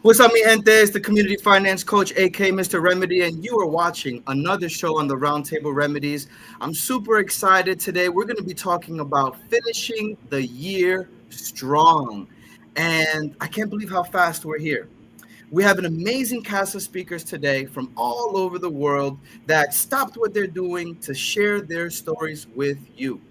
What's up, mi gente? It's the community finance coach, aka Mr. Remedy, and you are watching another show on the Roundtable Remedies. I'm super excited today. We're going to be talking about finishing the year strong. And I can't believe how fast we're here. We have an amazing cast of speakers today from all over the world that stopped what they're doing to share their stories with you.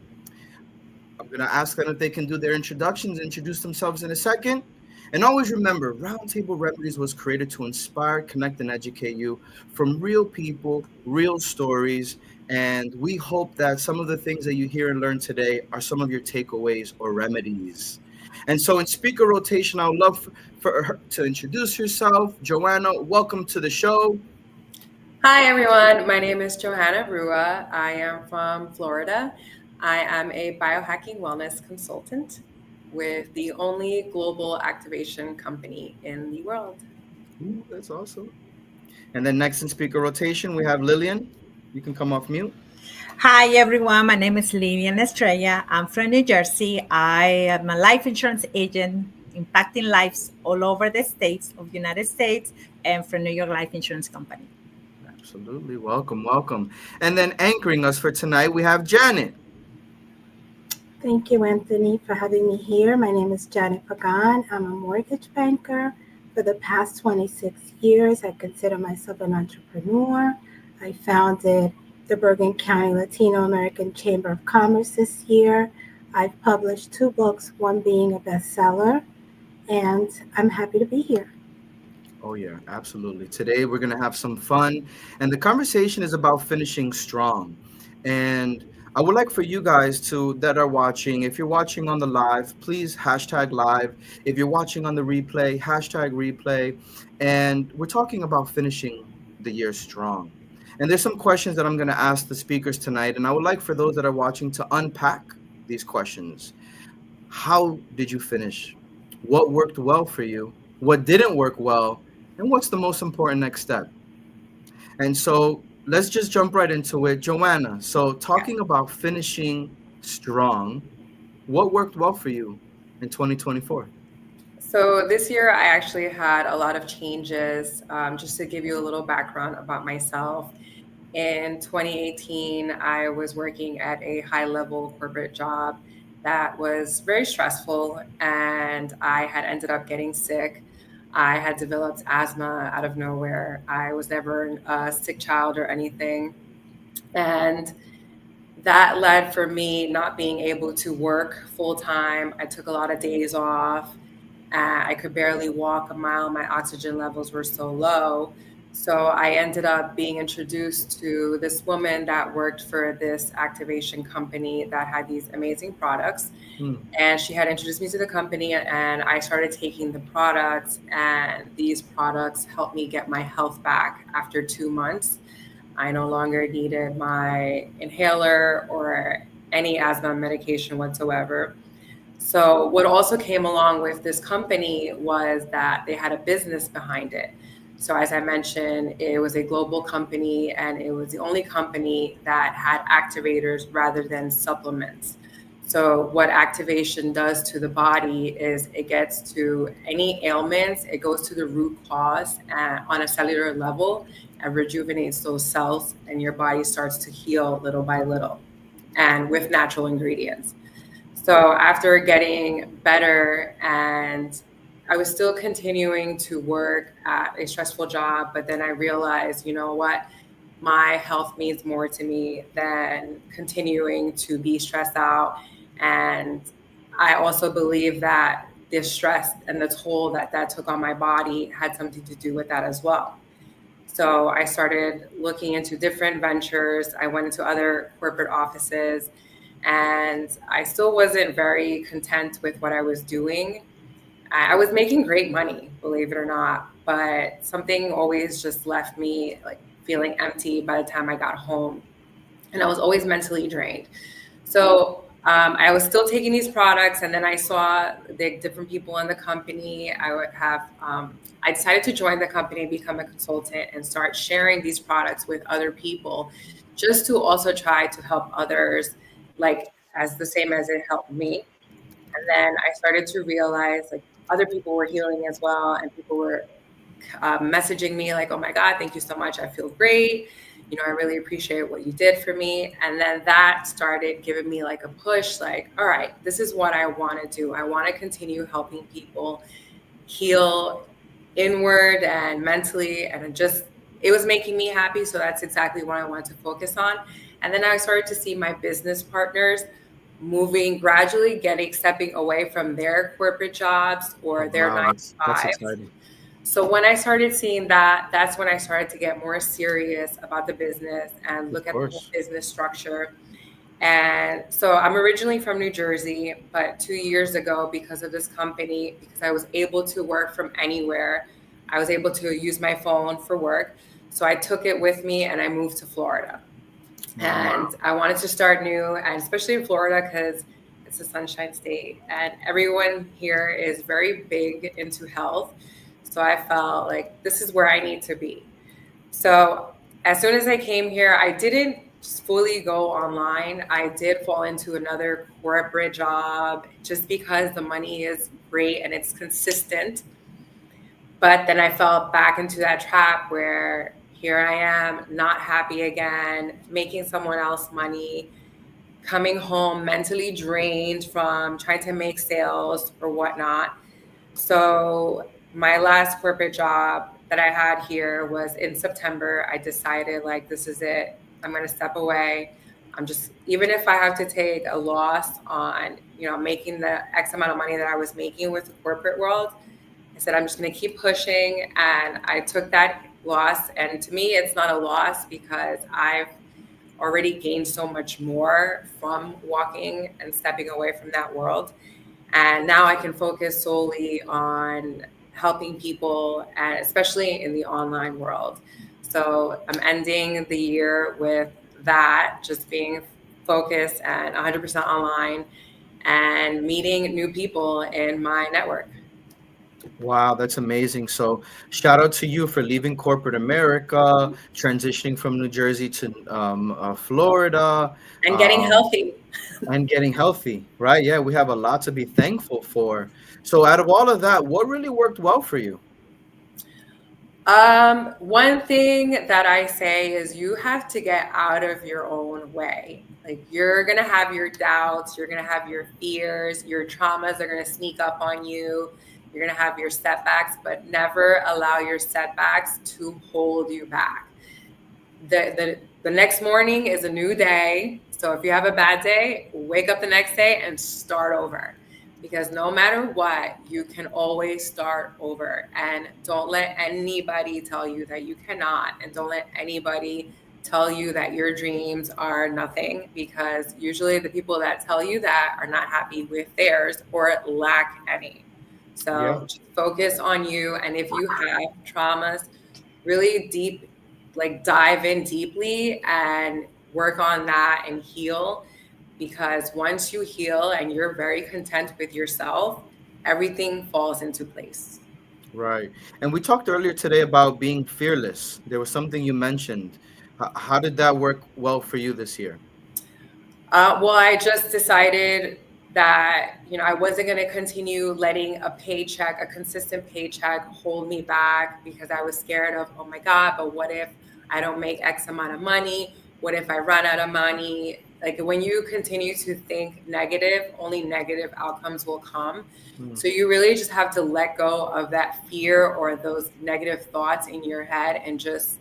I'm going to ask them if they can do their introductions, introduce themselves in a second. And always remember, Roundtable Remedies was created to inspire, connect, and educate you from real people, real stories. And we hope that some of the things that you hear and learn today are some of your takeaways or remedies. And so, in speaker rotation, I would love for her to introduce herself. Joanna, welcome to the show. Hi, everyone. My name is Johanna Rua. I am from Florida. I am a biohacking wellness consultant with the only global activation company in the world. Ooh, that's awesome. And then next in speaker rotation, we have Lillian. You can come off mute. Hi, everyone. My name is Lilian Estrella. I'm from New Jersey. I am a life insurance agent impacting lives all over the states of the United States and from New York Life Insurance Company. Absolutely. Welcome, welcome. And then anchoring us for tonight, we have Janet. Thank you, Anthony, for having me here. My name is Janet Pagan. I'm a mortgage banker. For the past 26 years, I consider myself an entrepreneur. I founded the Bergen County Latino American Chamber of Commerce this year. I've published 2 books, one being a bestseller, and I'm happy to be here. Oh, yeah, absolutely. Today, we're going to have some fun. And the conversation is about finishing strong. And I would like for you guys to that are watching, if you're watching on the live, please hashtag live. If you're watching on the replay, hashtag replay. And we're talking about finishing the year strong. And there's some questions that I'm going to ask the speakers tonight. And I would like for those that are watching to unpack these questions. How did you finish? What worked well for you? What didn't work well? And what's the most important next step? And so let's just jump right into it. Joanna, so talking about finishing strong, what worked well for you in 2024? So, this year I actually had a lot of changes. Just to give you a little background about myself. In 2018, I was working at a high level corporate job that was very stressful, and I had ended up getting sick. I had developed asthma out of nowhere. I was never a sick child or anything. And that led for me not being able to work full time. I took a lot of days off. I could barely walk a mile. My oxygen levels were so low. So I ended up being introduced to this woman that worked for this activation company that had these amazing products. Hmm. And she had introduced me to the company, and I started taking the products. And these products helped me get my health back after 2 months. I no longer needed my inhaler or any asthma medication whatsoever. So, what also came along with this company was that they had a business behind it. So, as I mentioned, it was a global company, and it was the only company that had activators rather than supplements. So, what activation does to the body is it gets to any ailments, it goes to the root cause on a cellular level and rejuvenates those cells, and your body starts to heal little by little and with natural ingredients. So after getting better, and I was still continuing to work at a stressful job, but then I realized, you know what? My health means more to me than continuing to be stressed out. And I also believe that the stress and the toll that that took on my body had something to do with that as well. So I started looking into different ventures. I went into other corporate offices, and I still wasn't very content with what I was doing. I was making great money, believe it or not, but something always just left me like feeling empty by the time I got home, and I was always mentally drained. So I was still taking these products, and then I saw the different people in the company. I would have. I decided to join the company, become a consultant, and start sharing these products with other people, just to also try to help others, like as the same as it helped me. And then I started to realize like other people were healing as well, and people were messaging me like, oh my God, thank you so much. I feel great. You know, I really appreciate what you did for me. And then that started giving me like a push, like, all right, this is what I want to do. I want to continue helping people heal inward and mentally. And it was making me happy. So that's exactly what I wanted to focus on. And then I started to see my business partners moving gradually, stepping away from their corporate jobs or Oh, their wow, nine to that's fives. exciting. So when I started seeing that, that's when I started to get more serious about the business and Of look at the whole course. business structure. And so I'm originally from New Jersey, but 2 years ago, because of this company, because I was able to work from anywhere, I was able to use my phone for work. So I took it with me and I moved to Florida. Wow. And I wanted to start new, and especially in Florida because it's a sunshine state and everyone here is very big into health. So I felt like this is where I need to be. So as soon as I came here, I didn't fully go online. I did fall into another corporate job just because the money is great and it's consistent. But then I fell back into that trap where here I am, not happy again, making someone else money, coming home mentally drained from trying to make sales or whatnot. So my last corporate job that I had here was in September. I decided like this is it. I'm going to step away. I'm just even if I have to take a loss on, making the X amount of money that I was making with the corporate world, I said I'm just going to keep pushing and I took that loss and to me it's not a loss because I've already gained so much more from walking and stepping away from that world. And now I can focus solely on helping people, and especially in the online world. So I'm ending the year with that, just being focused and 100% online and meeting new people in my network. Wow, that's amazing. So, shout out to you for leaving corporate America, transitioning from New Jersey to Florida, And getting um, healthy. and getting healthy, right? Yeah, we have a lot to be thankful for. So, out of all of that, what really worked well for you? One thing that I say is you have to get out of your own way. Like you're gonna have your doubts, you're gonna have your fears, your traumas are gonna sneak up on you. You're gonna have your setbacks, but never allow your setbacks to hold you back. The next morning is a new day. So if you have a bad day, wake up the next day and start over. Because no matter what, you can always start over. And don't let anybody tell you that you cannot. And don't let anybody tell you that your dreams are nothing. Because usually the people that tell you that are not happy with theirs or lack any. Yeah, So just focus on you. And if you have traumas, really deep, like dive in deeply and work on that and heal. Because once you heal and you're very content with yourself, everything falls into place. right. And we talked earlier today about being fearless. There was something you mentioned. How did that work well for you this year? Well, I just decided that, I wasn't going to continue letting a consistent paycheck hold me back because I was scared of, oh my God, but what if I don't make X amount of money? What if I run out of money? Like when you continue to think negative, only negative outcomes will come. Mm, So you really just have to let go of that fear or those negative thoughts in your head and just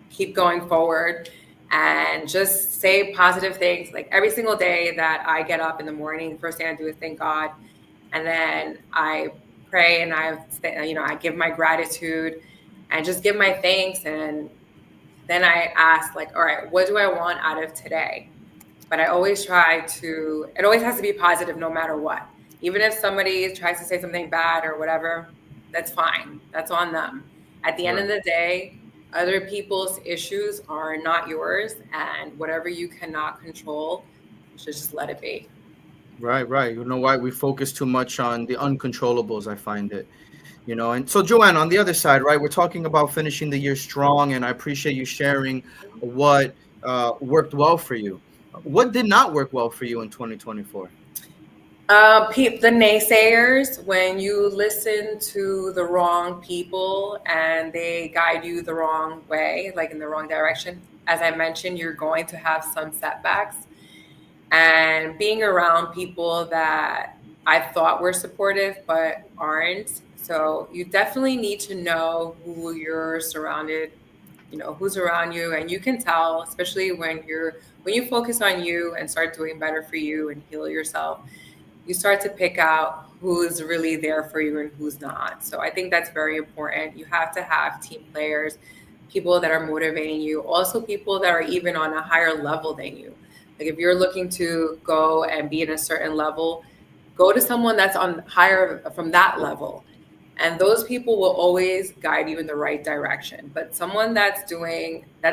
keep going forward and just say positive things. Like every single day that I get up in the morning, the first thing I do is thank God. And then I pray and I give my gratitude and just give my thanks. And then I ask like, all right, what do I want out of today? But I always it always has to be positive no matter what. Even if somebody tries to say something bad or whatever, that's fine. That's on them. At the end of right. the day, other people's issues are not yours. And whatever you cannot control, you should just let it be. Right, right. You know why we focus too much on the uncontrollables, I find it. And so, Joanne, on the other side, right, we're talking about finishing the year strong, and I appreciate you sharing what worked well for you. What did not work well for you in 2024? The naysayers, when you listen to the wrong people and they guide you the wrong way, like in the wrong direction, as I mentioned, you're going to have some setbacks. And being around people that I thought were supportive but aren't. So you definitely need to know who you're surrounded, who's around you, and you can tell, especially when you focus on you and start doing better for you and heal yourself, you start to pick out who's really there for you and who's not. So I think that's very important. You have to have team players, people that are motivating you, also people that are even on a higher level than you. Like if you're looking to go and be in a certain level, go to someone that's on higher from that level. And those people will always guide you in the right direction. But someone that's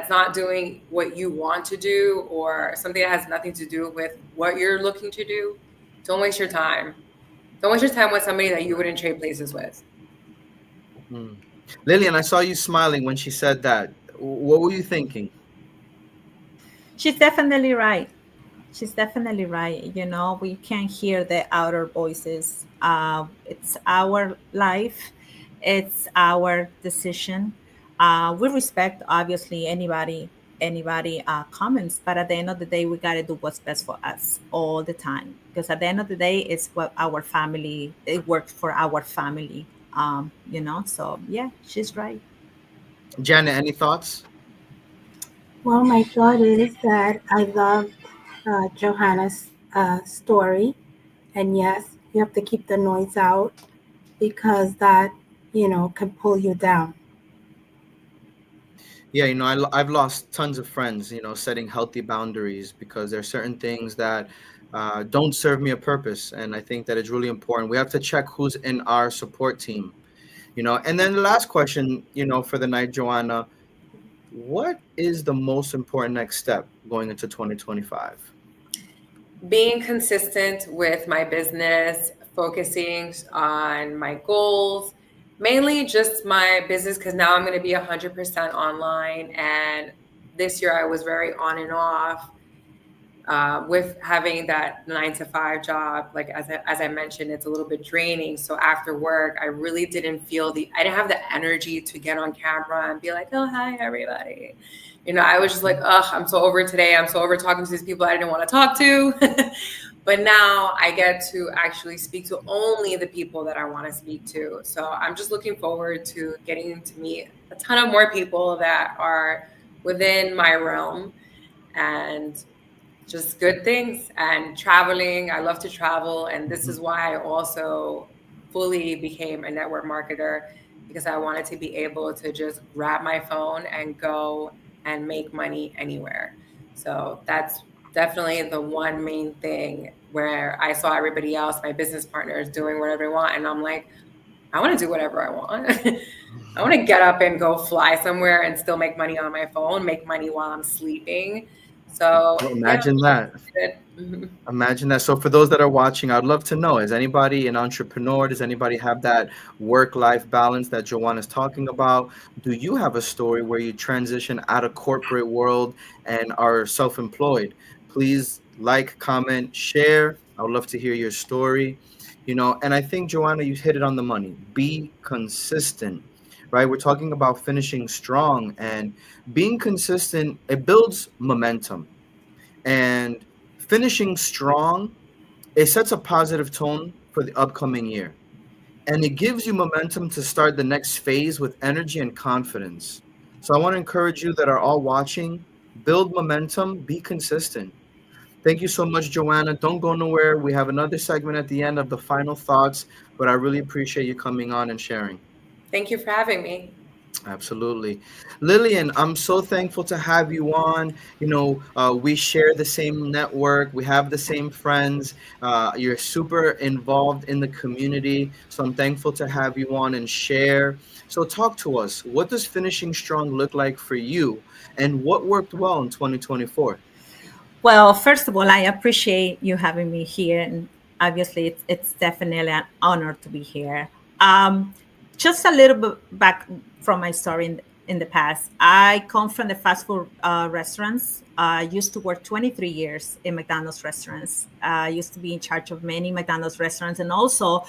not doing what you want to do, or something that has nothing to do with what you're looking to do, don't waste your time. Don't waste your time with somebody that you wouldn't trade places with. Mm. Lillian, I saw you smiling when she said that. What were you thinking? She's definitely right. She's definitely right. We can hear the outer voices. It's our life, it's our decision. We respect obviously anybody comments, but at the end of the day, we gotta do what's best for us all the time. Because at the end of the day, it's what our family. It works for our family. So yeah, she's right. Janet, any thoughts? Well, my thought is that I loved Johanna's story. And yes, you have to keep the noise out because that, can pull you down. Yeah, I've lost tons of friends, setting healthy boundaries because there are certain things that don't serve me a purpose. And I think that it's really important. We have to check who's in our support team, And then the last question, for the night, Joanna, what is the most important next step going into 2025? Being consistent with my business, focusing on my goals, mainly just my business, because now I'm going to be 100% online. And this year I was very on and off. With having that 9 to 5 job, like as I mentioned, it's a little bit draining. So after work, I didn't have the energy to get on camera and be like, oh, hi, everybody. I was just like, ugh, I'm so over today. I'm so over talking to these people I didn't want to talk to. But now I get to actually speak to only the people that I want to speak to. So I'm just looking forward to getting to meet a ton of more people that are within my realm, and just good things, and traveling. I love to travel. And this Mhm. is why I also fully became a network marketer, because I wanted to be able to just grab my phone and go and make money anywhere. So that's definitely the one main thing where I saw everybody else, my business partners, doing whatever they want. And I'm like, I want to do whatever I want. I want to get up and go fly somewhere and still make money on my phone, make money while I'm sleeping. So Well, yeah, imagine that. good. Mhm. Imagine that. So, for those that are watching, I'd love to know, is anybody an entrepreneur? Does anybody have that work life balance that Joanne is talking about? Do you have a story where you transition out of corporate world and are self employed? Please like, comment, share. I would love to hear your story. And I think, Joanna, you hit it on the money. Be consistent, right? We're talking about finishing strong, and being consistent, it builds momentum. And finishing strong, it sets a positive tone for the upcoming year. And it gives you momentum to start the next phase with energy and confidence. So I want to encourage you that are all watching, build momentum, be consistent. Thank you so much, Joanna. Don't go nowhere. We have another segment at the end of the final thoughts, but I really appreciate you coming on and sharing. Thank you for having me. Absolutely. Lillian, I'm so thankful to have you on. We share the same network, we have the same friends. You're super involved in the community. So I'm thankful to have you on and share. So, talk to us. What does finishing strong look like for you? And what worked well in 2024? Well, first of all, I appreciate you having me here, and obviously, it's definitely an honor to be here. Um, just a little bit back from my story in the past. I come from the fast food restaurants. I used to work 23 years in McDonald's restaurants. I used to be in charge of many McDonald's restaurants and also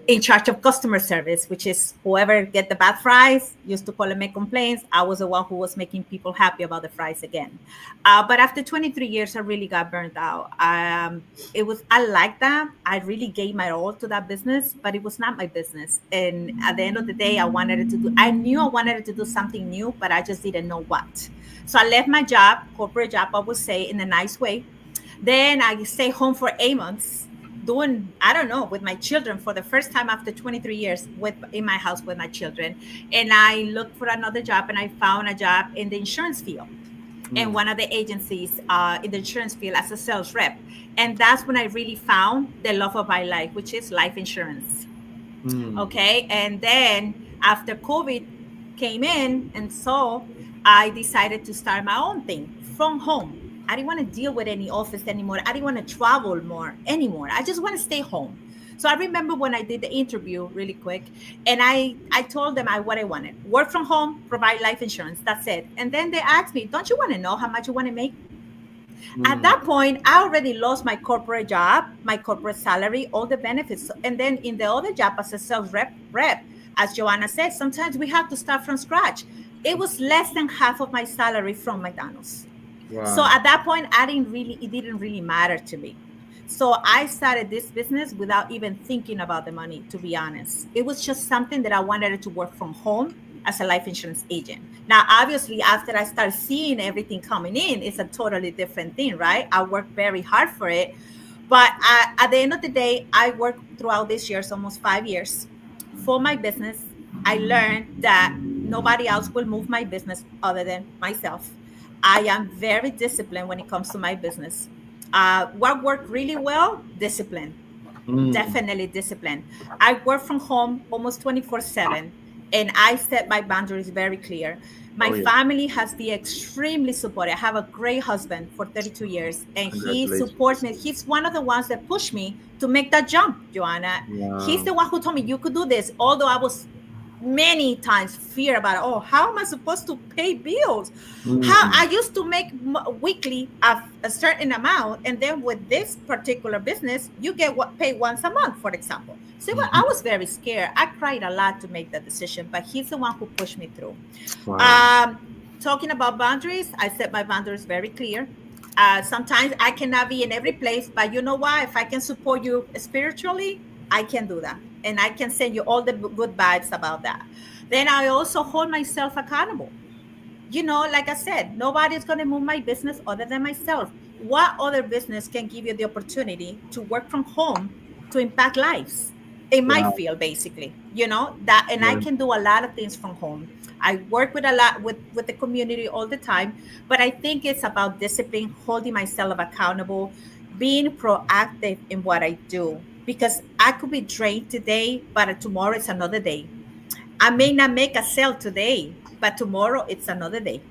in charge of customer service, which is whoever get the bad fries used to call and make complaints. I was the one who was making people happy about the fries again. But after 23 years, I really got burnt out. I like that. I really gave my all to that business, but it was not my business. And at the end of the day, I knew I wanted it to do something new, but I just didn't know what. So I left my job, corporate job, I would say in a nice way. Then I stayed home for 8 months doing, I don't know, with my children for the first time after 23 years in my house with my children. And I looked for another job and I found a job in the insurance field in one of the agencies in the insurance field as a sales rep. And that's when I really found the love of my life, which is life insurance. Okay. And then after COVID came in, and so I decided to start my own thing from home. I didn't want to deal with any office anymore. I didn't want to travel more anymore. I just want to stay home. So I remember when I did the interview really quick, and I told them what I wanted: work from home, provide life insurance. That's it. And then they asked me, "Don't you want to know how much you want to make?" At that point, I already lost my corporate job, my corporate salary, all the benefits. And then in the other job as a sales rep, as Joanna said, sometimes we have to start from scratch. It was less than half of my salary from McDonald's. Wow. So at that point, it didn't really matter to me. So I started this business without even thinking about the money, to be honest. It was just something that I wanted to work from home as a life insurance agent. Now, obviously, after I started seeing everything coming in, it's a totally different thing, right? I worked very hard for it. But at the end of the day, I worked throughout these years, almost 5 years, for my business. I learned that nobody else will move my business other than myself. I am very disciplined when it comes to my business. What worked really well? Discipline. Definitely discipline. I work from home almost 24/7, and I set my boundaries very clear. My family has been extremely supportive. I have a great husband for 32 years, and he supports me. He's one of the ones that pushed me to make that jump, Joanna. Wow. He's the one who told me you could do this, although I was many times fear about, oh, how am I supposed to pay bills? How I used to make weekly a certain amount, and then with this particular business, you get paid once a month, for example. So I was very scared. I cried a lot to make that decision, but he's the one who pushed me through. Wow. Talking about boundaries, I set my boundaries very clear. Sometimes I cannot be in every place, but you know what? If I can support you spiritually, I can do that. And I can send you all the good vibes about that. Then I also hold myself accountable. You know, like I said, nobody's going to move my business other than myself. What other business can give you the opportunity to work from home to impact lives in my field, basically? You know, that, and I can do a lot of things from home. I work with a lot with the community all the time, but I think it's about discipline, holding myself accountable, being proactive in what I do, because I could be drained today, but tomorrow it's another day. I may not make a sale today, but tomorrow it's another day.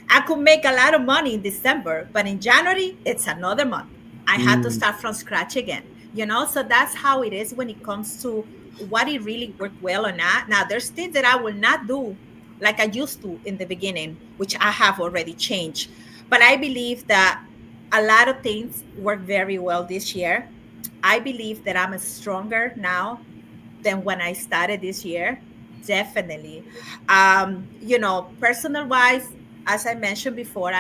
I could make a lot of money in December, but in January it's another month. I had to start from scratch again, you know? So that's how it is when it comes to what it really worked well or not. Now, there's things that I will not do like I used to in the beginning, which I have already changed. But I believe that a lot of things work very well this year. I believe that I'm stronger now than when I started this year. Definitely. You know, personal wise, as I mentioned before,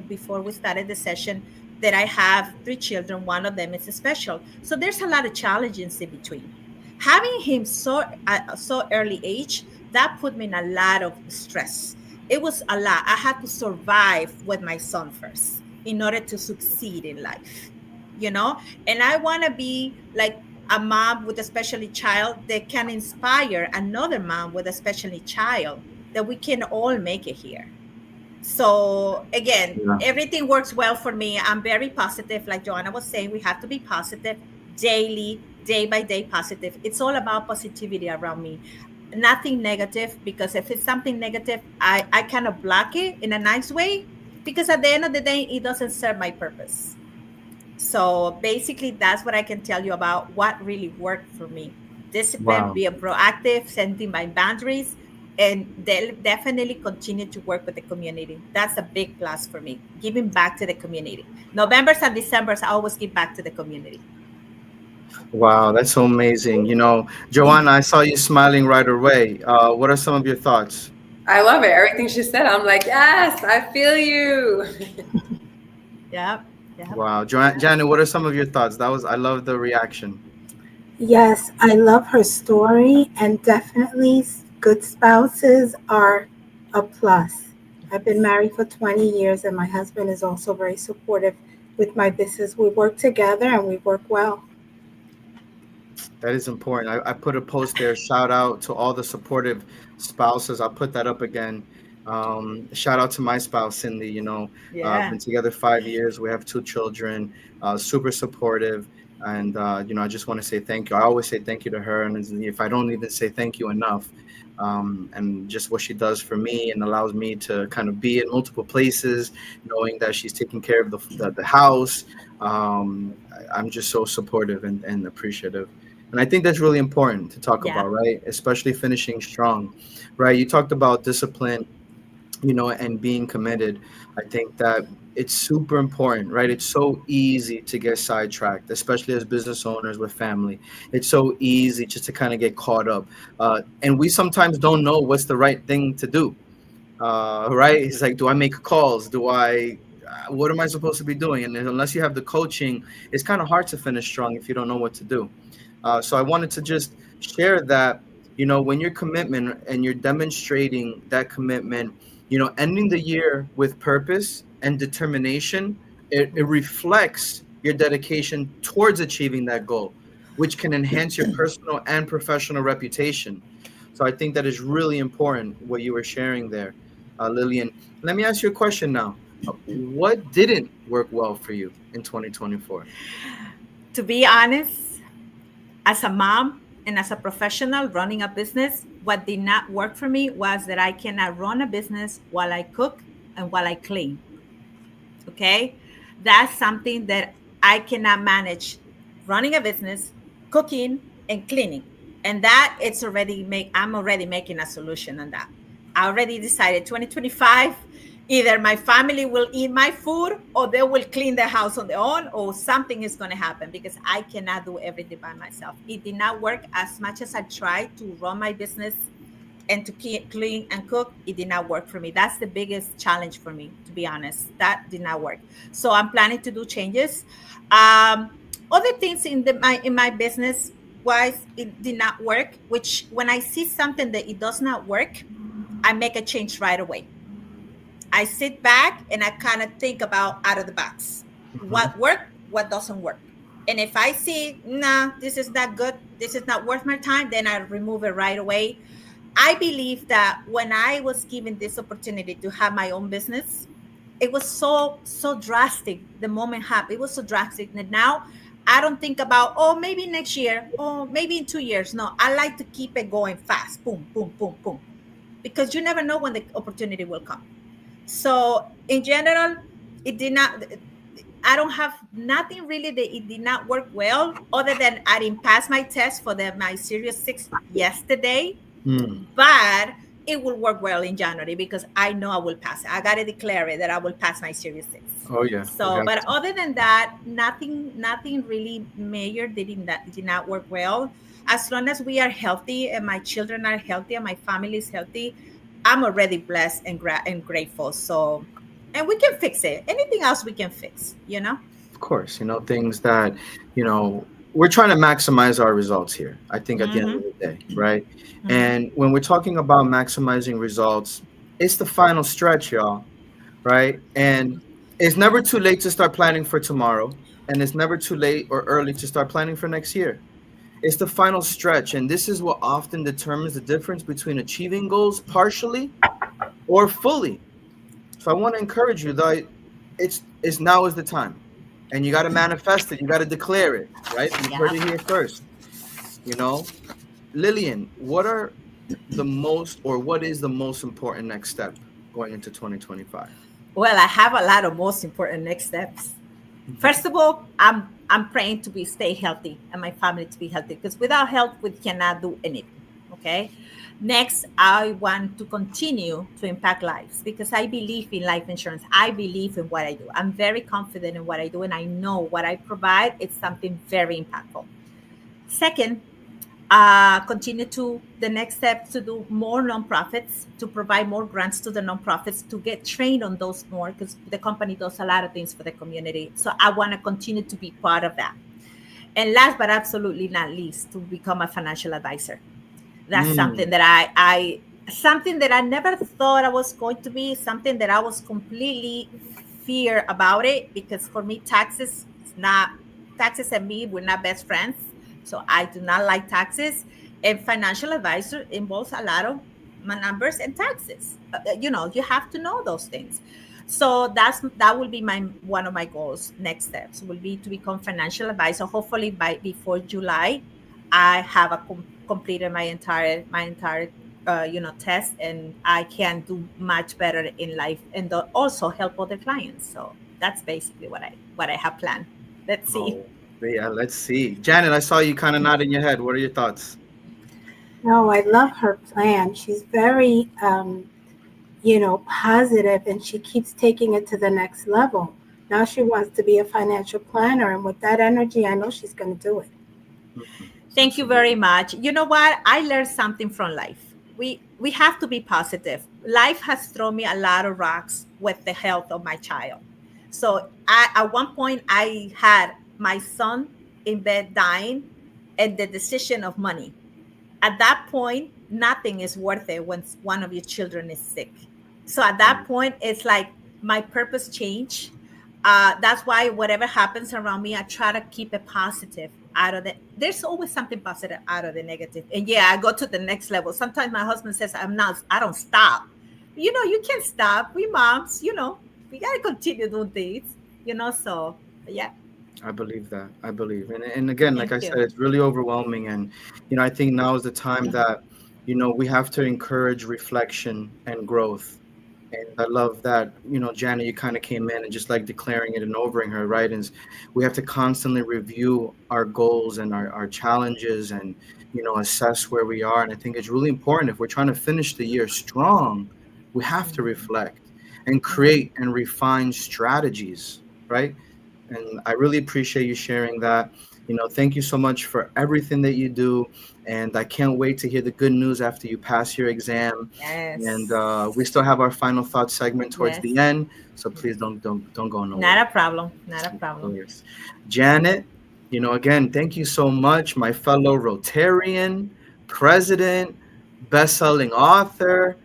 before we started the session, that I have 3 children. One of them is special. So there's a lot of challenges in between. Having him so early age, that put me in a lot of stress. It was a lot. I had to survive with my son first in order to succeed in life, you know? And I want to be like a mom with a special needs child that can inspire another mom with a special needs child, that we can all make it here. So again, everything works well for me. I'm very positive. Like Joanna was saying, we have to be positive daily, day by day positive. It's all about positivity around me. Nothing negative, because if it's something negative, I kind of block it in a nice way, because at the end of the day, it doesn't serve my purpose. So basically, that's what I can tell you about what really worked for me. Discipline, being proactive, setting my boundaries, And they'll definitely continue to work with the community. That's a big plus for me, giving back to the community. Novembers and Decembers, I always give back to the community. Wow, that's so amazing. Joanna, I saw you smiling right away. What are some of your thoughts? I love it. Everything she said, I'm like, yes, I feel you. Yep, yep, Wow, yep. Janet, what are some of your thoughts? I love the reaction. Yes, I love her story, and definitely good spouses are a plus. I've been married for 20 years, and my husband is also very supportive with my business. We work together and we work well. That is important. I put a post there. Shout out to all the supportive spouses. I'll put that up again. Shout out to my spouse, Cindy. Yeah, Been together 5 years. We have two children. Super supportive. And, I just want to say thank you. I always say thank you to her. And if I don't even say thank you enough, and just what she does for me and allows me to kind of be in multiple places, knowing that she's taking care of the house. I'm just so supportive and appreciative. And I think that's really important to talk yeah, about, right? Especially finishing strong, right? You talked about discipline, and being committed. I think that it's super important, right? It's so easy to get sidetracked, especially as business owners with family. It's so easy just to kind of get caught up. And we sometimes don't know what's the right thing to do, right? It's like, do I make calls? What am I supposed to be doing? And unless you have the coaching, it's kind of hard to finish strong if you don't know what to do. So I wanted to just share that, when your commitment and you're demonstrating that commitment, ending the year with purpose and determination, it reflects your dedication towards achieving that goal, which can enhance your personal and professional reputation. So I think that is really important what you were sharing there, Lillian. Let me ask you a question now. What didn't work well for you in 2024? to be honest, as a mom and as a professional running a business, what did not work for me was that I cannot run a business while I cook and while I clean. Okay. That's something that I cannot manage, running a business, cooking and cleaning. And that I'm already making a solution on that. I already decided 2025, either my family will eat my food or they will clean the house on their own, or something is going to happen because I cannot do everything by myself. It did not work as much as I tried to run my business and to clean and cook. It did not work for me. That's the biggest challenge for me, to be honest. That did not work. So I'm planning to do changes. Other things in my business wise, it did not work, which when I see something that it does not work, I make a change right away. I sit back and I kind of think about out of the box, Mhm. what worked, what doesn't work. And if I see, nah, this is not good, this is not worth my time, then I remove it right away. I believe that when I was given this opportunity to have my own business, it was so drastic. The moment happened, it was so drastic that now I don't think about, oh, maybe next year, or maybe in 2 years. No, I like to keep it going fast, boom, boom, boom, boom, because you never know when the opportunity will come. So in general, it did not. I don't have nothing really that it did not work well, other than I didn't pass my test for my Series 6 yesterday, Mm. but it will work well in January because I know I will pass it. I got to declare it that I will pass my Series 6. Oh yeah, we So, have but to. other than that, nothing really major did not work well. As long as we are healthy and my children are healthy and my family is healthy, I'm already blessed and grateful. So, and we can fix it. Anything else we can fix. Of course, things that, we're trying to maximize our results here, I think, at the end of Mm-hmm. the day, right? Mm-hmm. And when we're talking about maximizing results, it's the final stretch, y'all, right? And it's never too late to start planning for tomorrow, and it's never too late or early to start planning for next year. It's the final stretch, and this is what often determines the difference between achieving goals partially or fully. So I want to encourage you that it's now is the time, and you got to manifest it. You got to declare it, right? You've heard Yeah. it here first. You know, Lillian, what is the most important next step going into 2025? Well, I have a lot of most important next steps. Hmm. First of all, I'm praying to be stay healthy and my family to be healthy, because without health we cannot do anything. Okay. Next, I want to continue to impact lives because I believe in life insurance. I believe in what I do. I'm very confident in what I do, and I know what I provide is something very impactful. Second, continue to the next step to do more nonprofits, to provide more grants to the nonprofits, to get trained on those more because the company does a lot of things for the community. So I want to continue to be part of that. And last but absolutely not least, to become a financial advisor. That's Mm. something that I something that I never thought I was going to be, something that I was completely fear about it because for me taxes is not taxes and me we're not best friends. So I do not like taxes. And financial advisor involves a lot of my numbers and taxes. You have to know those things. So that will be my one of my goals. Next steps will be to become financial advisor. Hopefully by before July, I have completed my entire test, and I can do much better in life and also help other clients. So that's basically what I have planned. Let's see. Oh, yeah, let's see. Janet, I saw you kind of nodding your head. What are your thoughts? No, I love her plan. She's very, positive, and she keeps taking it to the next level. Now she wants to be a financial planner, and with that energy, I know she's going to do it. Mhm. Thank you very Absolutely. much. You know what? I learned something from life. We have to be positive. Life has thrown me a lot of rocks with the health of my child. So at one point I had my son in bed dying and the decision of money. At that point, nothing is worth it when one of your children is sick. So at that Mm. point, it's like my purpose changed. That's why whatever happens around me, I try to keep it positive out of the. There's always something positive out of the negative. And yeah, I go to the next level. Sometimes my husband says, I don't stop. You can't stop. We moms, we got to continue doing things, so yeah, I believe that. I believe. And again, like thank I you. said, it's really overwhelming. And, I think now is the time that, we have to encourage reflection and growth. And I love that, Janet, you kind of came in and just like declaring it and overing her, right? And we have to constantly review our goals and our challenges and, assess where we are. And I think it's really important if we're trying to finish the year strong, we have to Mhm, reflect and mhm. create and refine strategies, right? And I really appreciate you sharing that. Thank you so much for everything that you do. And I can't wait to hear the good news after you pass your exam. And we Yes. still have our final thoughts segment towards Yes. the end. So please Yes. don't go Not nowhere. a problem. Not a Of problem. course. Janet, again, thank you so much, my fellow Rotarian, president, best-selling author.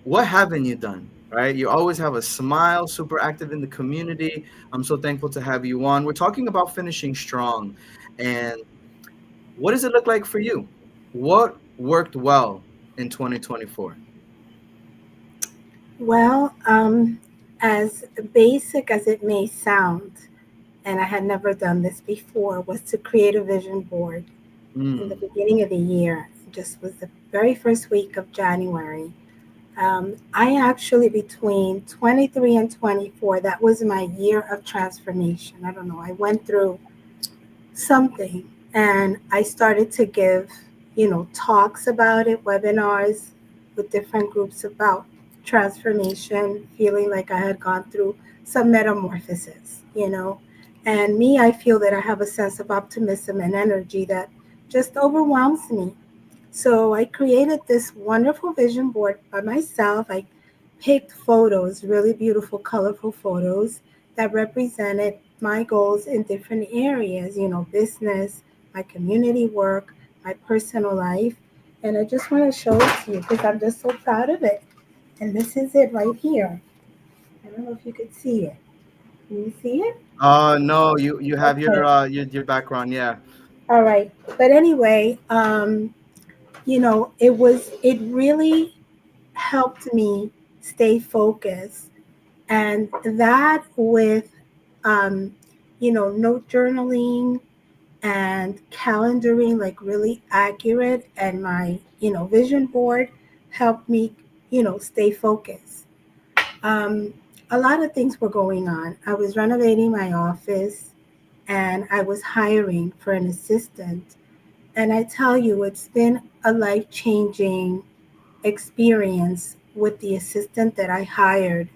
What haven't you done, right? You always have a smile, super active in the community. I'm so thankful to have you on. We're talking about finishing strong. And what does it look like for you? What worked well in 2024? Well, as basic as it may sound, and I had never done this before, was to create a vision board in the Mm, beginning of the year. It just was the very first week of January. I actually, between 23 and 24, that was my year of transformation. I don't know, I went through something and I started to give, talks about it, webinars with different groups about transformation, feeling like I had gone through some metamorphosis. And me, I feel that I have a sense of optimism and energy that just overwhelms me. So I created this wonderful vision board by myself. I picked photos, really beautiful, colorful photos that represented my goals in different areas, business, my community work, my personal life. And I just want to show it to you because I'm just so proud of it. And this is it right here. I don't know if you could see it. Can you see it? no, you have Okay. your background, yeah. All right. But anyway, it really helped me stay focused. And that with, um, note journaling and calendaring, like really accurate, and my, vision board helped me, stay focused. Um, a lot of things were going on. I was renovating my office and I was hiring for an assistant, And I tell you, it's been a life changing experience with the assistant that I hired.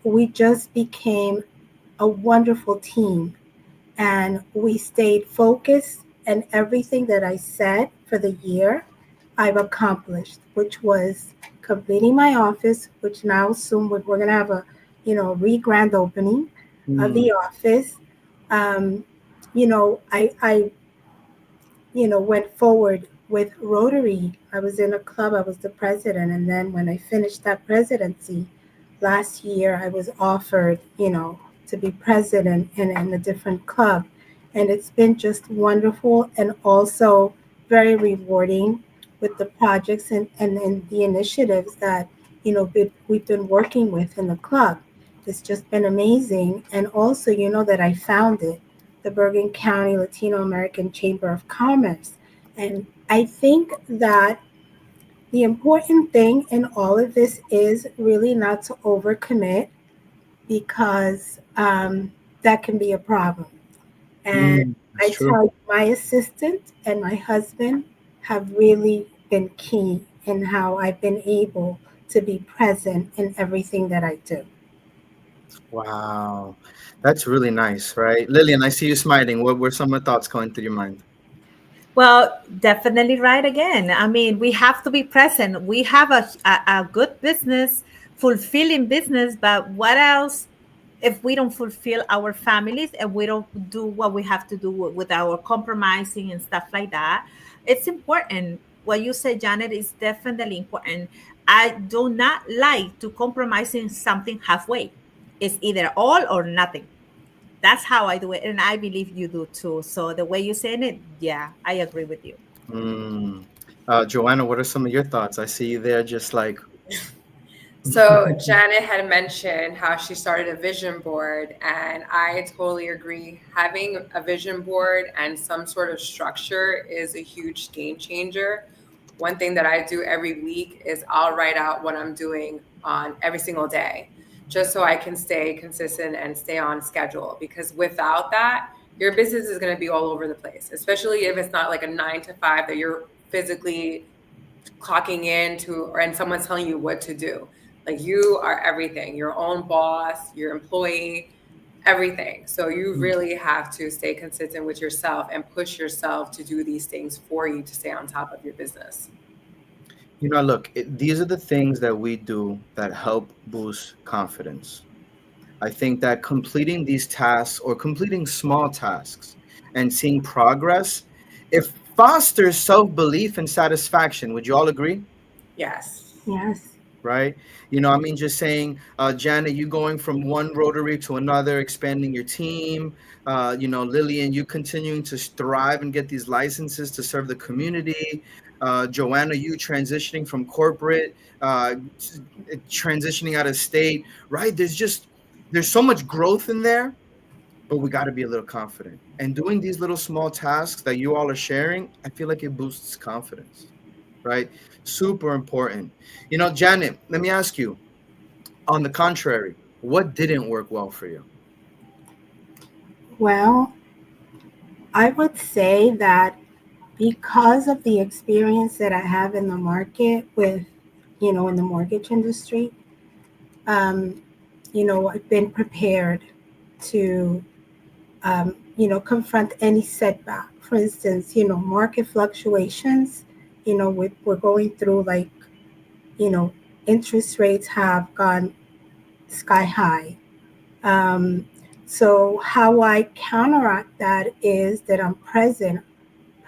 We just became a wonderful team, and we stayed focused, and everything that I said for the year I've accomplished, which was completing my office, which now soon we're going to have a re-grand opening of Mm, the office. um, I went forward with Rotary. I was in a club, I was the president. And then when I finished that presidency last year, I was offered, to be president in a different club. And it's been just wonderful and also very rewarding with the projects and the initiatives that, we've been working with in the club. It's just been amazing. And also, that I founded the Bergen County Latino American Chamber of Commerce. And I think that the important thing in all of this is really not to overcommit, because that can be a problem. And that's I true. tell you, my assistant and my husband have really been key in how I've been able to be present in everything that I do. Wow. That's really nice, right? Lillian, I see you smiling. What were some of the thoughts going through your mind? Well, definitely right again. I mean, we have to be present. We have a good business, fulfilling business, but what else if we don't fulfill our families and we don't do what we have to do with our compromising and stuff like that? It's important. What you said, Janet, is definitely important. I do not like to compromising something halfway. It's either all or nothing. That's how I do it. And I believe you do too. So the way you're saying it, yeah, I agree with you. Mm. Joanna, what are some of your thoughts? I see you there just like, So Janet had mentioned how she started a vision board, and I totally agree. Having a vision board and some sort of structure is a huge game changer. One thing that I do every week is I'll write out what I'm doing on every single day, just so I can stay consistent and stay on schedule. Because without that, your business is going to be all over the place, especially if it's not like a 9 to 5 that you're physically clocking in to, or and someone's telling you what to do. Like, you are everything, your own boss, your employee, everything. So you mm. really have to stay consistent with yourself and push yourself to do these things for you to stay on top of your business. Look, these are the things that we do that help boost confidence. I think that completing these tasks or completing small tasks and seeing progress, it fosters self-belief and satisfaction. Would you all agree? Yes. Yes. Right? I mean, just saying, Janet, you going from one Rotary to another, expanding your team. Lillian, you continuing to strive and get these licenses to serve the community. Joanna, you transitioning from corporate, transitioning out of state, right? There's so much growth in there, but we got to be a little confident. And doing these little small tasks that you all are sharing, I feel like it boosts confidence, right? Super important. Janet, let me ask you, on the contrary, what didn't work well for you? Well, I would say that because of the experience that I have in the market with, in the mortgage industry, um, I've been prepared to, confront any setback. For instance, market fluctuations, we're going through like, you know, interest rates have gone sky high. Um, so how I counteract that is that I'm present,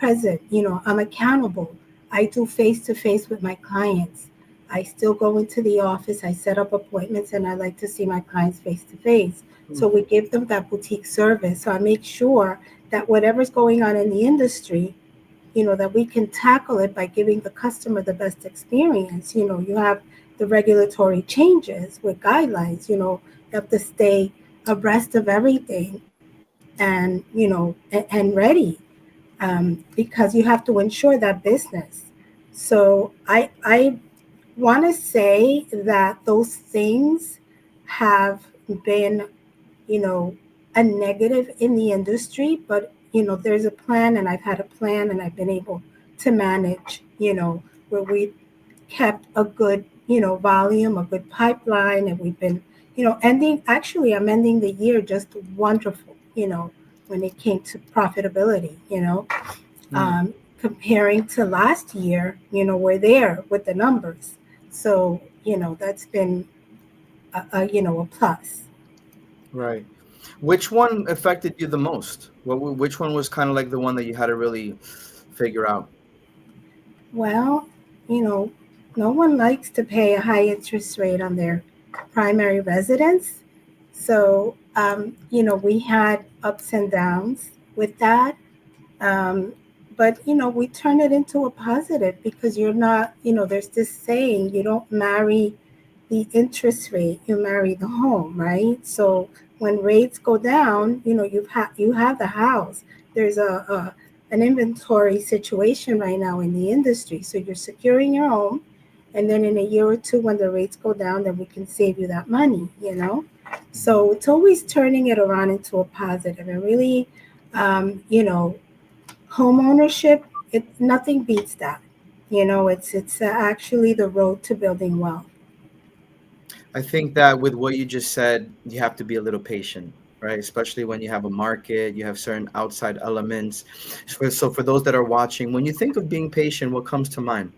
I'm accountable. I do face to face with my clients. I still go into the office, I set up appointments, and I like to see my clients face to face. So we give them that boutique service. So I make sure that whatever's going on in the industry, that we can tackle it by giving the customer the best experience. You have the regulatory changes with guidelines, you have to stay abreast of everything and, and ready, because you have to ensure that business. So I want to say that those things have been, you know, a negative in the industry, but there's a plan, and I've had a plan, and I've been able to manage, where we kept a good, volume, a good pipeline, and we've been, I'm ending the year just wonderful, when it came to profitability, Mm, comparing to last year, we're there with the numbers. So, that's been a plus. right. Which one affected you the most? Which one was kind of like the one that you had to really figure out? Well, you know, no one likes to pay a high interest rate on their primary residence. So, we had ups and downs with that. Um, but, we turn it into a positive because you're not, there's this saying, you don't marry the interest rate, you marry the home, right? So when rates go down, you have the house. There's an inventory situation right now in the industry. So you're securing your home, and then in a year or two, when the rates go down, then we can save you that money. So it's always turning it around into a positive, and really, um, you know, home ownership. It nothing beats that. It's actually the road to building wealth. I think that with what you just said, you have to be a little patient, right? Especially when you have a market, you have certain outside elements. So for those that are watching, when you think of being patient, what comes to mind?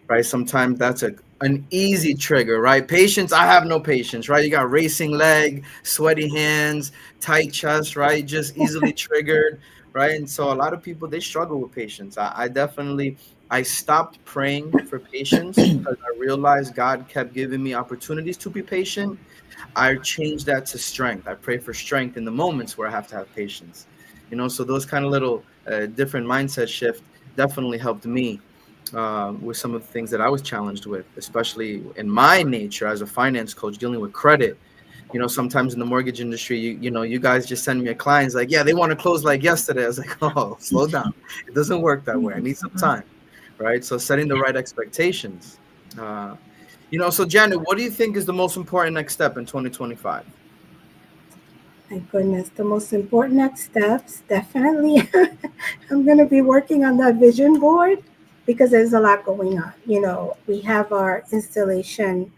Right? Sometimes that's an easy trigger, right? Patience, I have no patience, right? You got racing leg, sweaty hands, tight chest, right? Just easily triggered, right? And so a lot of people they struggle with patience. I definitely I stopped praying for patience because I realized God kept giving me opportunities to be patient. I changed that to strength. I pray for strength in the moments where I have to have patience. So those kind of little different mindset shift definitely helped me with some of the things that I was challenged with, especially in my nature as a finance coach dealing with credit. Sometimes in the mortgage industry, you guys just send me a client's like, yeah, they want to close like yesterday. I was like, oh, slow down. It doesn't work that way. I need some time, right? So setting the right expectations. Uh, so Janet, what do you think is the most important next step in 2025? My goodness, the most important next steps, definitely. I'm going to be working on that vision board because there's a lot going on. We have our installation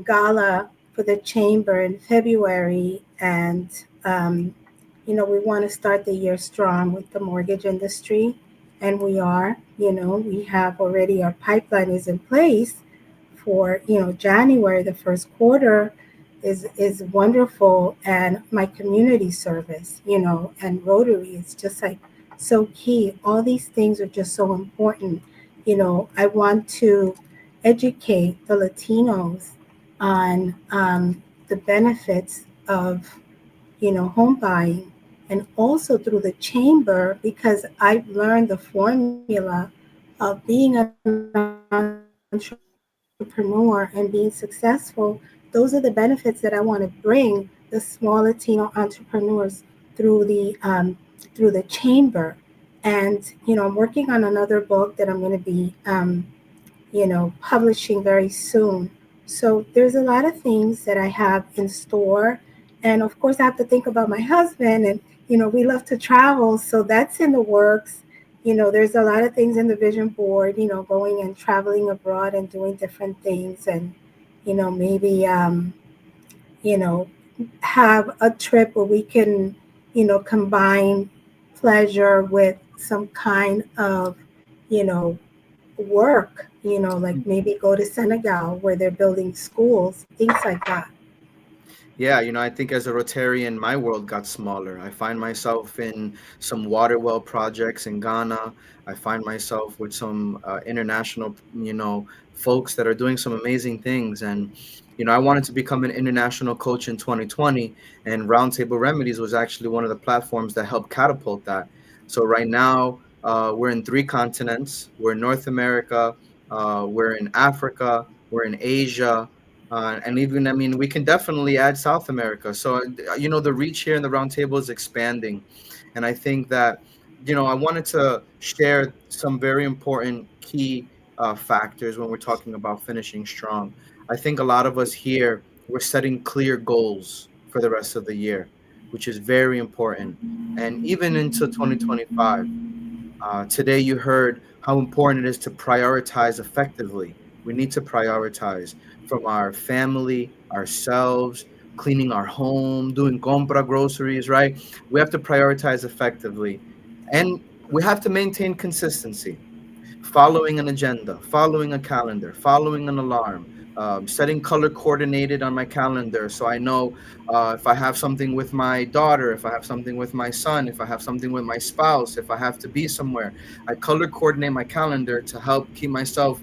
gala for the chamber in February, and we want to start the year strong with the mortgage industry, and we are. We have already our pipeline is in place for January. The first quarter is wonderful, and my community service, and Rotary is just like so key. All these things are just so important. I want to educate the Latinos on the benefits of home buying, and also through the chamber, because I've learned the formula of being an entrepreneur and being successful. Those are the benefits that I want to bring the small Latino entrepreneurs through the chamber. And I'm working on another book that I'm going to be publishing very soon. So there's a lot of things that I have in store. And of course, I have to think about my husband, and, we love to travel. So that's in the works. There's a lot of things in the vision board, going and traveling abroad and doing different things. And, maybe, you know, have a trip where we can, combine pleasure with some kind of, you know, work, like maybe go to Senegal where they're building schools, things like that. Yeah, I think as a Rotarian, my world got smaller. I find myself in some water well projects in Ghana. I find myself with some international, folks that are doing some amazing things. And, I wanted to become an international coach in 2020, and Roundtable Remedies was actually one of the platforms that helped catapult that. So right now, we're in three continents. We're in North America, we're in Africa, we're in Asia, and even, I mean, we can definitely add South America. So, the reach here in the roundtable is expanding. And I think that, I wanted to share some very important key factors when we're talking about finishing strong. I think a lot of us here, we're setting clear goals for the rest of the year, which is very important. And even into 2025, today you heard how important it is to prioritize effectively. We need to prioritize from our family, ourselves, cleaning our home, doing compra groceries, right? We have to prioritize effectively. And we have to maintain consistency, following an agenda, following a calendar, following an alarm, setting color coordinated on my calendar so I know if I have something with my daughter, if I have something with my son, if I have something with my spouse, if I have to be somewhere. I color coordinate my calendar to help keep myself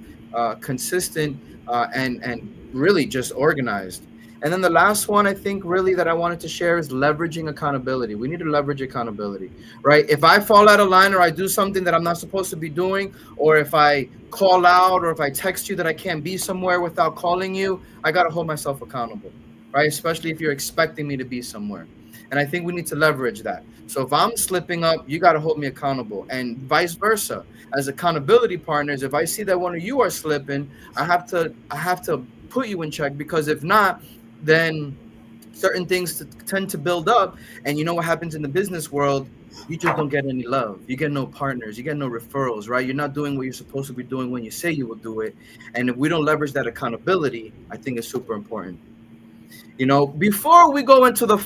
consistent and really just organized. And then the last one I think really that I wanted to share is leveraging accountability. We need to leverage accountability, right? If I fall out of line or I do something that I'm not supposed to be doing, or if I call out or if I text you that I can't be somewhere without calling you, I got to hold myself accountable, right? Especially if you're expecting me to be somewhere. And I think we need to leverage that. So if I'm slipping up, you got to hold me accountable, and vice versa. As accountability partners, if I see that one of you are slipping, I have to put you in check, because if not, then certain things tend to build up. And you know what happens in the business world? You just don't get any love. You get no partners. You get no referrals, right? You're not doing what you're supposed to be doing when you say you will do it. And if we don't leverage that accountability, I think it's super important. Before we go into the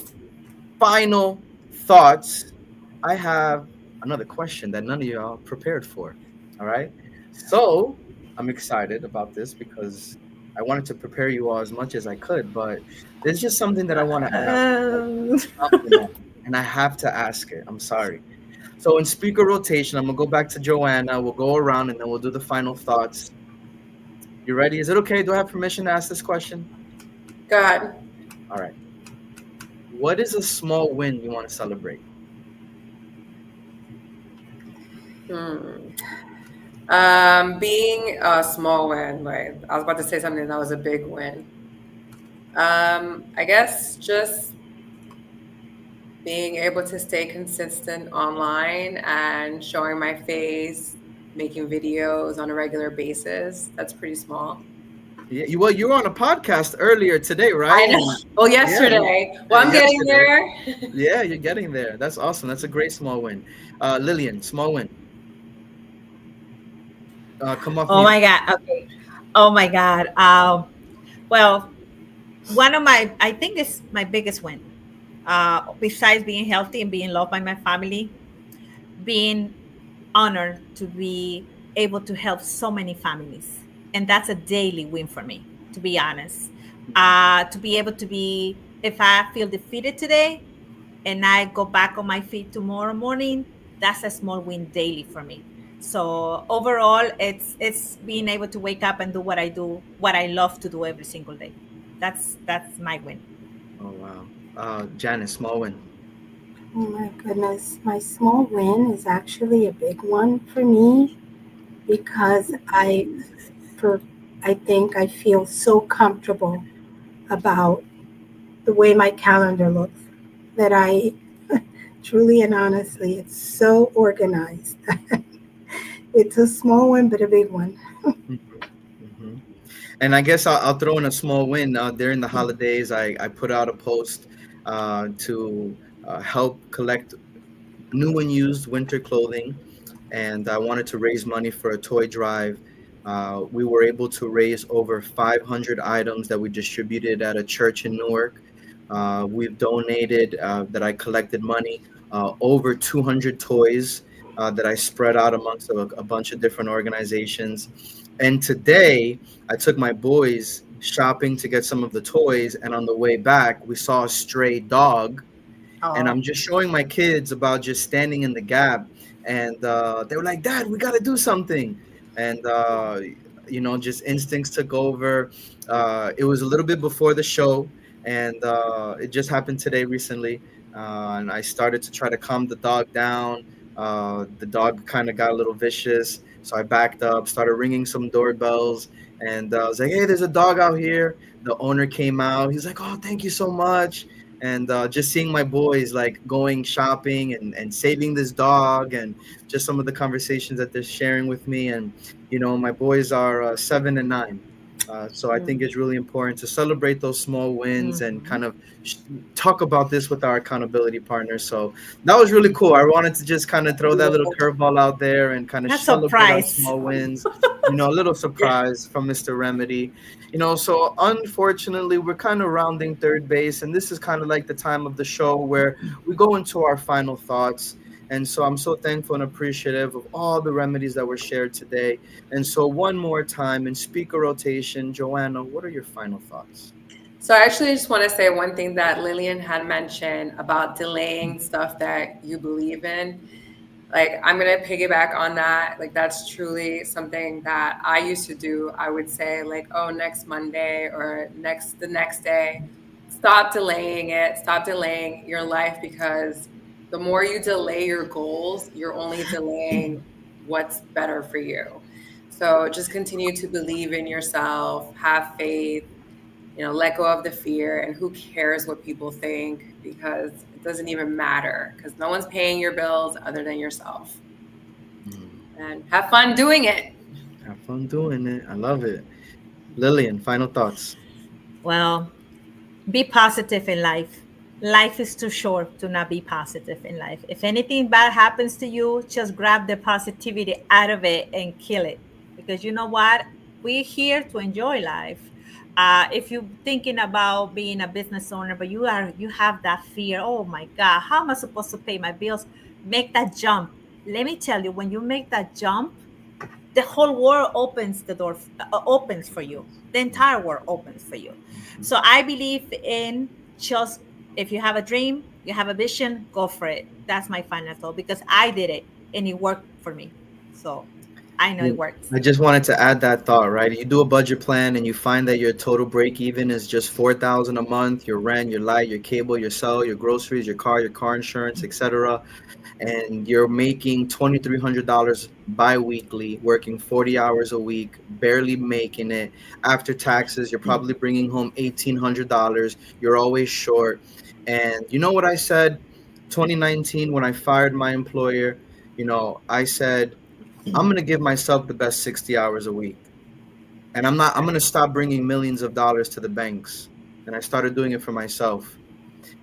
final thoughts, I have another question that none of y'all prepared for. All right. So I'm excited about this because I wanted to prepare you all as much as I could, but there's just something that I want to ask. Um, And I have to ask it. I'm sorry. So in speaker rotation, I'm gonna go back to Joanna. We'll go around and then we'll do the final thoughts. You ready? Is it okay? Do I have permission to ask this question? God. All right. What is a small win you want to celebrate? Being a small win, right? I was about to say something that was a big win. I guess just being able to stay consistent online and showing my face, making videos on a regular basis. That's pretty small. Yeah, you were on a podcast earlier today, I right? know. Well, yesterday. Well, I'm getting there. Yeah, you're getting there. That's awesome. That's a great small win. Lillian, small win. Come off oh mute. my God. Okay. Oh my God. Well, one of my, I think this my biggest win. Besides being healthy and being loved by my family, being honored to be able to help so many families. And that's a daily win for me, to be honest. To be able to be, if I feel defeated today and I go back on my feet tomorrow morning, that's a small win daily for me. So overall, it's being able to wake up and do what I do, what I love to do every single day. That's my win. Oh wow. Janice, small win. Oh my goodness. My small win is actually a big one for me because for, I think I feel so comfortable about the way my calendar looks that I truly and honestly, it's so organized. It's a small one, but a big one. Hmm. And I guess I'll throw in a small win. During the holidays, I put out a post to help collect new and used winter clothing, and I wanted to raise money for a toy drive. We were able to raise over 500 items that we distributed at a church in Newark. We've donated, that I collected money, over 200 toys that I spread out amongst a bunch of different organizations. And today, I took my boys shopping to get some of the toys, and on the way back, we saw a stray dog, and Oh, I'm just showing my kids about just standing in the gap, and they were like, "Dad, we got to do something," and just instincts took over. It was a little bit before the show, and it just happened today recently, and I started to try to calm the dog down. The dog kind of got a little vicious, so I backed up, started ringing some doorbells, and I was like, "Hey, there's a dog out here." The owner came out. He's like, "Oh, thank you so much." And just seeing my boys like going shopping and saving this dog, and just some of the conversations that they're sharing with me. And my boys are 7 and 9. So I think it's really important to celebrate those small wins and Mhm. kind of sh- talk about this with our accountability partners. So that was really cool. I wanted to just kind of throw that little curveball out there and kind of A celebrate our surprise. small wins. A little surprise from Mr. Remedy. So unfortunately, we're kind of rounding third base, and this is kind of like the time of the show where we go into our final thoughts. And so I'm so thankful and appreciative of all the remedies that were shared today. And so, one more time in speaker rotation, Joanna, what are your final thoughts? So I actually just want to say one thing that Lillian had mentioned about delaying stuff that you believe in. Like, I'm going to piggyback on that. Like, that's truly something that I used to do. I would say, like, oh, next Monday or the next day. Stop delaying it. Stop delaying your life, because the more you delay your goals, you're only delaying what's better for you. So just continue to believe in yourself, have faith, let go of the fear, and who cares what people think, because it doesn't even matter, because no one's paying your bills other than yourself. Mm, And have fun doing it. have fun doing it. I love it. Lillian, final thoughts. Well, be positive in life. Life is too short to not be positive in life. If anything bad happens to you, just grab the positivity out of it and kill it. Because you know what? We're here to enjoy life. If you're thinking about being a business owner, but you have that fear, oh my God, how am I supposed to pay my bills? Make that jump. Let me tell you, when you make that jump, the whole world opens the door, opens for you. The entire world opens for you. Mhm. So I believe in just, if you have a dream, you have a vision, go for it. That's my final thought, because I did it and it worked for me. So I know it works. I just wanted to add that thought, right? You do a budget plan and you find that your total break even is just 4,000 a month, your rent, your light, your cable, your cell, your groceries, your car insurance, etc. And you're making $2,300 biweekly, working 40 hours a week, barely making it. After taxes, you're probably bringing home $1,800. You're always short. And you know what I said? 2019, when I fired my employer, I said, I'm going to give myself the best 60 hours a week. And I'm going to stop bringing millions of dollars to the banks. And I started doing it for myself,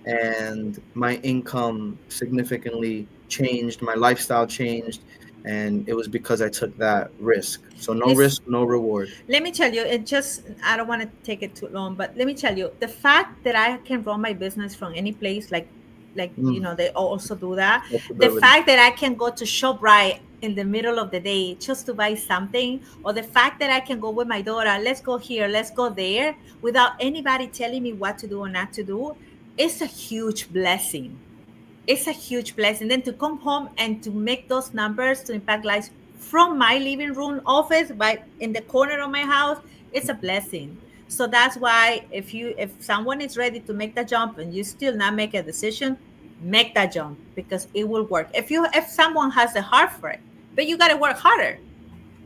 and my income significantly changed, my lifestyle changed, and it was because I took that risk. So no Listen, risk, no reward. let me tell you, it just, I don't want to take it too long, but let me tell you, the fact that I can run my business from any place, Mm, they also do that. The flexibility. fact that I can go to ShopRite in the middle of the day just to buy something, or the fact that I can go with my daughter, let's go here, let's go there, without anybody telling me what to do or not to do, it's a huge blessing. It's a huge blessing. Then to come home and to make those numbers to impact lives from my living room office by in the corner of my house, it's a blessing. So that's why, if someone is ready to make the jump and you still not make a decision, make that jump, because it will work. If someone has the heart for it, but you got to work harder,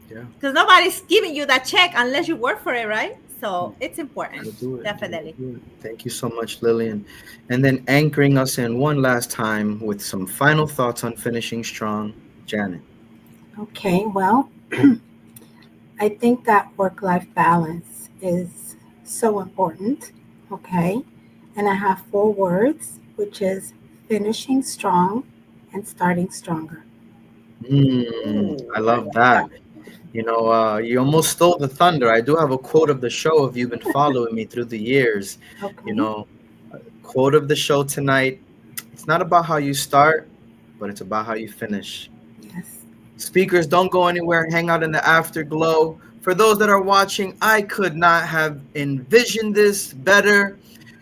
Yeah, because nobody's giving you that check unless you work for it, right? So it's gotta important, do it. Gotta definitely. do it. Thank you so much, Lillian. And then anchoring us in one last time with some final thoughts on finishing strong, Janet. Okay, well, I think that work life balance is so important. Okay, and I have four words, which is finishing strong and starting stronger. I Ooh, I love like that. that. You almost stole the thunder. I do have a quote of the show if you've been following me through the years. You Okay, know, quote of the show tonight: it's not about how you start, but it's about how you finish. yes. Speakers, don't go anywhere. Hang out in the afterglow. For those that are watching, I could not have envisioned this better.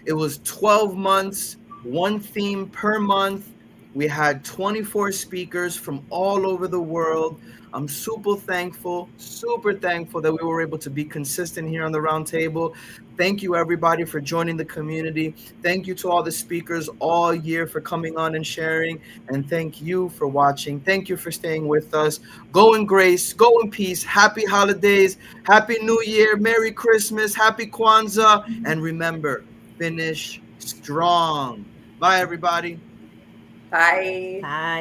It was 12 months, one theme per month. We had 24 speakers from all over the world. I'm super thankful that we were able to be consistent here on the round table. Thank you, everybody, for joining the community. Thank you to all the speakers all year for coming on and sharing. And thank you for watching. Thank you for staying with us. Go in grace, go in peace. Happy holidays, happy new year, Merry Christmas, happy Kwanzaa. And remember, finish strong. Bye, everybody. Bye. Bye.